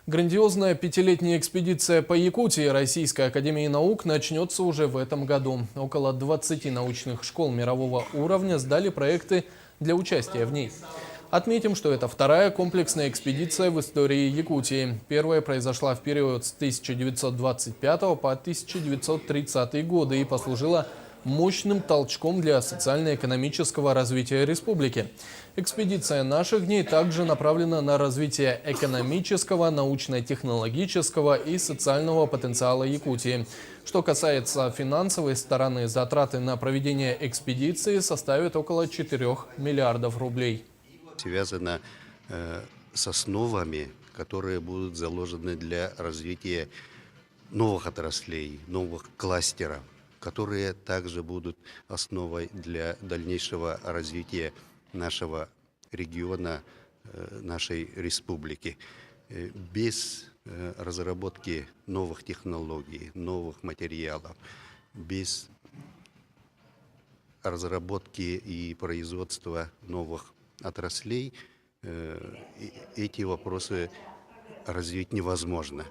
Грандиозная пятилетняя экспедиция по Якутии Российской академии наук начнется уже в этом году. Около 20 научных школ мирового уровня сдали проекты для участия в ней. Отметим, что это вторая комплексная экспедиция в истории Якутии. Первая произошла в период с 1925 по 1930 годы и послужила мощным толчком для социально-экономического развития республики. Экспедиция наших дней также направлена на развитие экономического, научно-технологического и социального потенциала Якутии. Что касается финансовой стороны, затраты на проведение экспедиции составят около 4 миллиардов рублей. Связано с основами, которые будут заложены для развития новых отраслей, новых кластеров, которые также будут основой для дальнейшего развития нашего региона, нашей республики. Без разработки новых технологий, новых материалов, без разработки и производства новых отраслей эти вопросы развить невозможно.